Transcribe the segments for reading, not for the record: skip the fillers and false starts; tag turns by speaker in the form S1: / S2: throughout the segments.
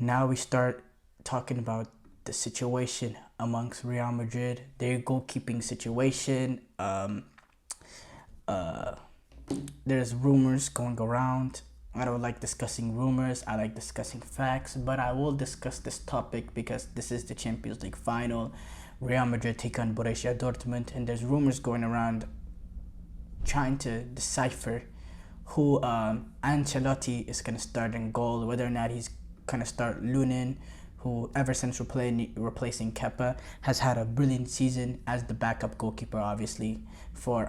S1: now we start talking about the situation amongst Real Madrid, their goalkeeping situation. Uh, there's rumors going around. I don't like discussing rumors. I like discussing facts, but I will discuss this topic because this is the Champions League final. Real Madrid take on Borussia Dortmund, and there's rumors going around trying to decipher who Ancelotti is going to start in goal, whether or not he's going to start Lunin, who ever since replacing Kepa has had a brilliant season as the backup goalkeeper, obviously, for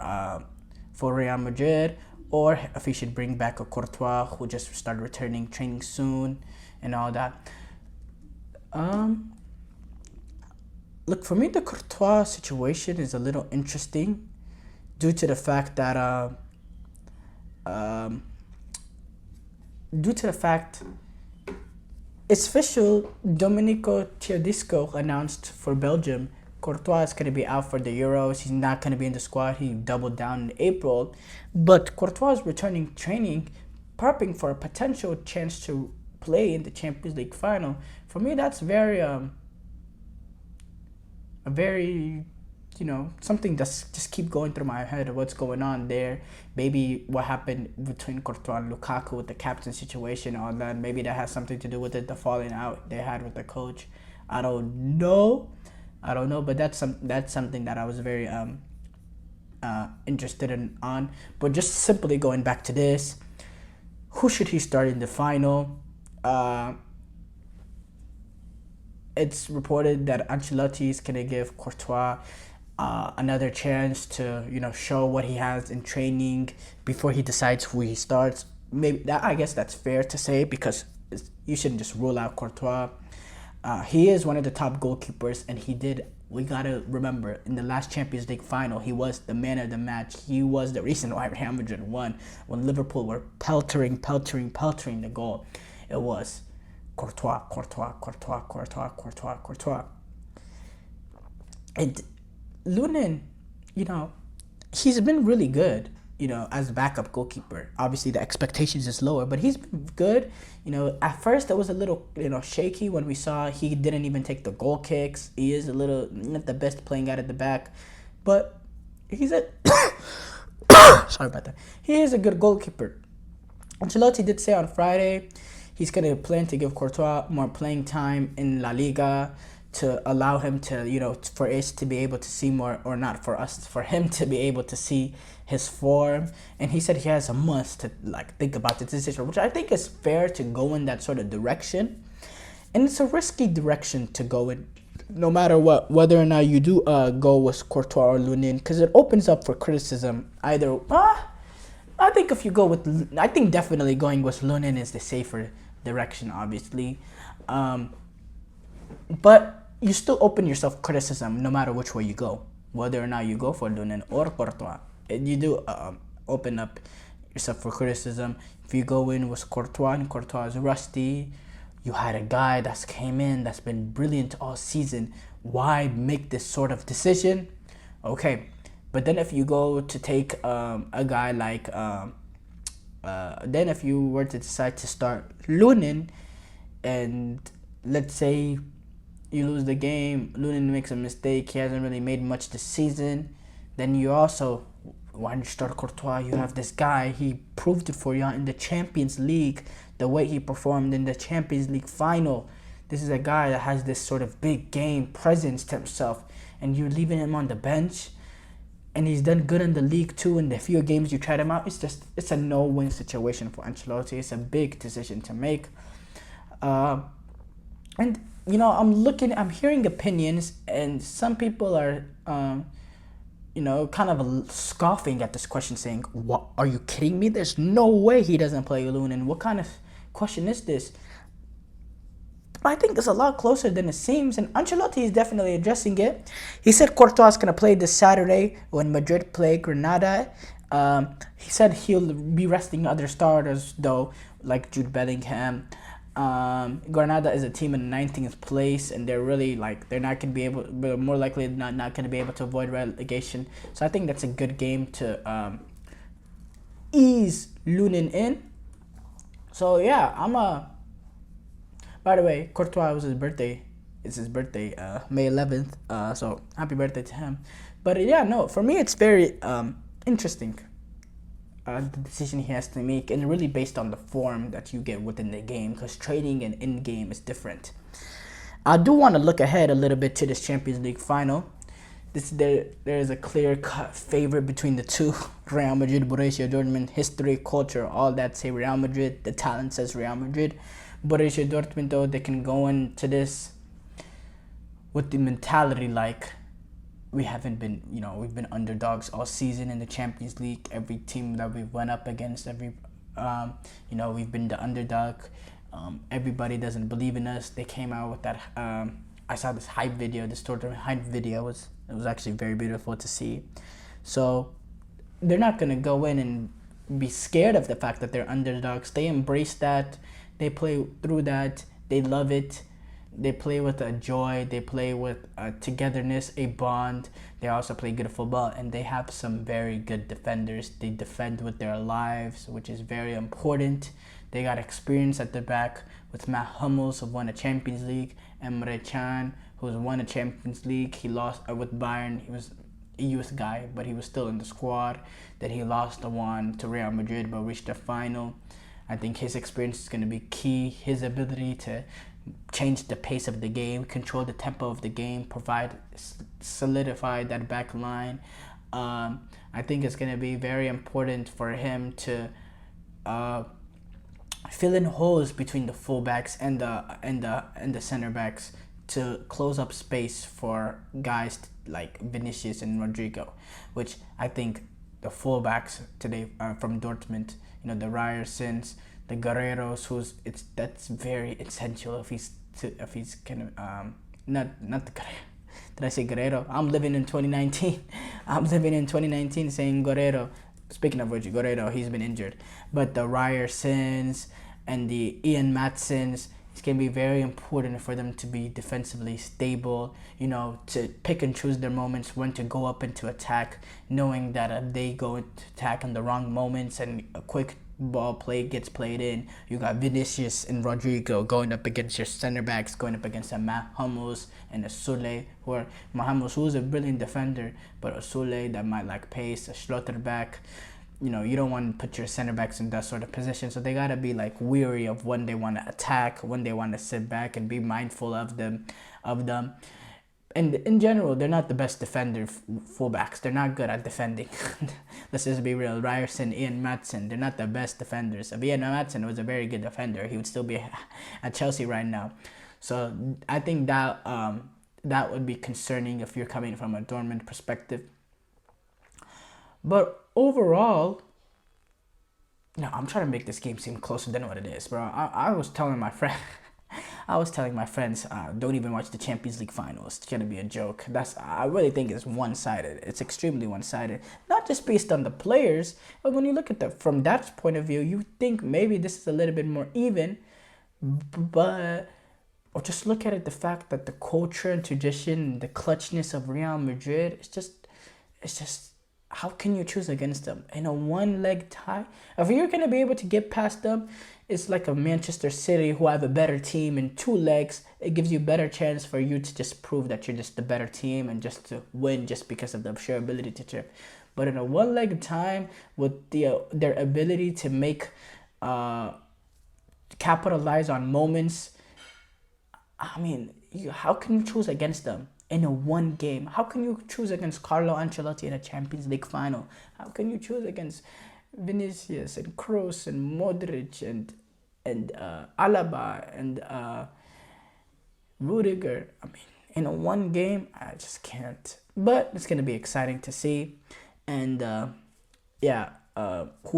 S1: Real Madrid, or if he should bring back a Courtois who just started returning training soon and all that. Look, for me, the Courtois situation is a little interesting due to the fact that it's official. Domenico Tedesco announced for Belgium Courtois is going to be out for the Euros. He's not going to be in the squad. He doubled down in April. But Courtois is returning training, prepping for a potential chance to play in the Champions League final. For me, that's something that's just keep going through my head of what's going on there. Maybe what happened between Courtois and Lukaku with the captain situation, all that. Maybe that has something to do with it, the falling out they had with the coach. I don't know, but that's something that I was very interested on. But just simply going back to this, who should he start in the final? It's reported that Ancelotti is gonna give Courtois another chance to show what he has in training before he decides who he starts. Maybe I guess that's fair to say because you shouldn't just rule out Courtois. He is one of the top goalkeepers, and we gotta remember, in the last Champions League final, he was the man of the match. He was the reason why Real Madrid won when Liverpool were peltering the goal. It was Courtois. And Lunin, he's been really good, as a backup goalkeeper. Obviously, the expectations is lower, but he's been good. At first, it was a little, shaky when we saw he didn't even take the goal kicks. He is a little not the best playing out at the back, but he's a sorry about that. He is a good goalkeeper. Ancelotti did say on Friday he's gonna plan to give Courtois more playing time in La Liga to allow him to, for us to be able to see more, or not for us, for him to be able to see his form. And he said he has a month to think about the decision, which I think is fair to go in that sort of direction. And it's a risky direction to go in, no matter what, whether or not you do go with Courtois or Lunin, because it opens up for criticism. I think I think definitely going with Lunin is the safer direction, obviously. But you still open yourself criticism no matter which way you go, whether or not you go for Lunin or Courtois. You do open up yourself for criticism. If you go in with Courtois and Courtois is rusty, you had a guy that's came in that's been brilliant all season. Why make this sort of decision? Okay, but then if you go to take a guy like, then if you were to decide to start Lunin, and let's say you lose the game, Lunin makes a mistake, he hasn't really made much this season, then you also, why don't you start Courtois? You have this guy, he proved it for you in the Champions League, the way he performed in the Champions League final. This is a guy that has this sort of big game presence to himself, and you're leaving him on the bench, and he's done good in the league too. In the few games you tried him out, it's a no-win situation for Ancelotti. It's a big decision to make. And I'm hearing opinions, and some people are, kind of scoffing at this question, saying, "What? Are you kidding me? There's no way he doesn't play Lunin. What kind of question is this?" I think it's a lot closer than it seems, and Ancelotti is definitely addressing it. He said Courtois is going to play this Saturday when Madrid play Granada. He said he'll be resting other starters, though, like Jude Bellingham. Granada is a team in 19th place, and they're really they're not going to be able, more likely not going to be able to avoid relegation. So I think that's a good game to ease Lunin in. So yeah, By the way, Courtois was his birthday. It's his birthday, May 11th. So happy birthday to him. But yeah, no, for me it's very interesting. The decision he has to make, and really based on the form that you get within the game, because training and in game is different. I do want to look ahead a little bit to this Champions League final. There is a clear-cut favorite between the two. Real Madrid, Borussia Dortmund, history, culture, all that say Real Madrid. The talent says Real Madrid. Borussia Dortmund, though, they can go into this with the mentality like we've been underdogs all season in the Champions League. Every team that we went up against, we've been the underdog. Everybody doesn't believe in us. They came out with that. I saw this hype video. This tournament hype video was actually very beautiful to see. So they're not gonna go in and be scared of the fact that they're underdogs. They embrace that. They play through that. They love it. They play with a joy. They play with a togetherness, a bond. They also play good football, and they have some very good defenders. They defend with their lives, which is very important. They got experience at the back with Matt Hummels, who won a Champions League, Emre Can, who's won a Champions League. He lost with Bayern. He was a youth guy, but he was still in the squad. Then he lost the one to Real Madrid, but reached the final. I think his experience is going to be key. His ability to change the pace of the game, control the tempo of the game, solidify that back line. I think it's going to be very important for him to fill in holes between the fullbacks and the center backs to close up space for guys like Vinicius and Rodrigo, which I think the fullbacks today from Dortmund, the Ryersons, the Guerreros, that's very essential if he's kind of not the Guerrero. Did I say Guerrero? I'm living in 2019. I'm living in 2019 saying Guerrero. Speaking of which, Guerrero, he's been injured. But the Ryersons and the Ian Matsons, it's going to be very important for them to be defensively stable, to pick and choose their moments, when to go up into attack, knowing that if they go into attack in the wrong moments and a quick ball play gets played in, you got Vinicius and Rodrigo going up against your center backs, going up against a Matt Hummels and a Sule, Hummels, who's a brilliant defender, but a Sule that might lack pace, a Schlotterbeck. You don't want to put your center backs in that sort of position, so they gotta be weary of when they want to attack, when they want to sit back, and be mindful of them. And in general, they're not the best defender fullbacks. They're not good at defending. Let's just be real. Ryerson, Ian Matson, they're not the best defenders. If Ian Matson was a very good defender, he would still be at Chelsea right now. So I think that that would be concerning if you're coming from a Dortmund perspective. But overall, I'm trying to make this game seem closer than what it is, bro. I was telling my friend. I was telling my friends, don't even watch the Champions League finals. It's gonna be a joke. I really think it's one-sided. It's extremely one-sided. Not just based on the players, but when you look at from that point of view, you think maybe this is a little bit more even. Or just look at it, the fact that the culture and tradition, the clutchness of Real Madrid, it's just. How can you choose against them in a one-leg tie? If you're gonna be able to get past them, it's like a Manchester City who have a better team in 2 legs. It gives you a better chance for you to just prove that you're just the better team and just to win just because of the sheer ability to trip. But in a one-leg time, with their ability to make capitalize on moments, how can you choose against them? In a one game, how can you choose against Carlo Ancelotti in a Champions League final? How can you choose against Vinicius and Kroos and Modric and Alaba and Rudiger? In a one game, I just can't. But it's gonna be exciting to see. And who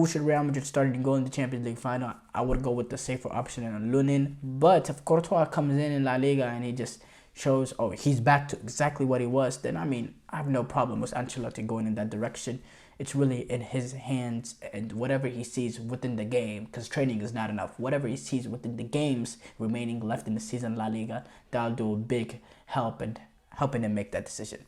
S1: should Real Madrid start to go in the Champions League final? I would go with the safer option in Lunin. But if Courtois comes in La Liga and he just shows, he's back to exactly what he was, then I have no problem with Ancelotti going in that direction. It's really in his hands, and whatever he sees within the game, because training is not enough, whatever he sees within the games remaining left in the season La Liga, that'll do a big help in helping him make that decision.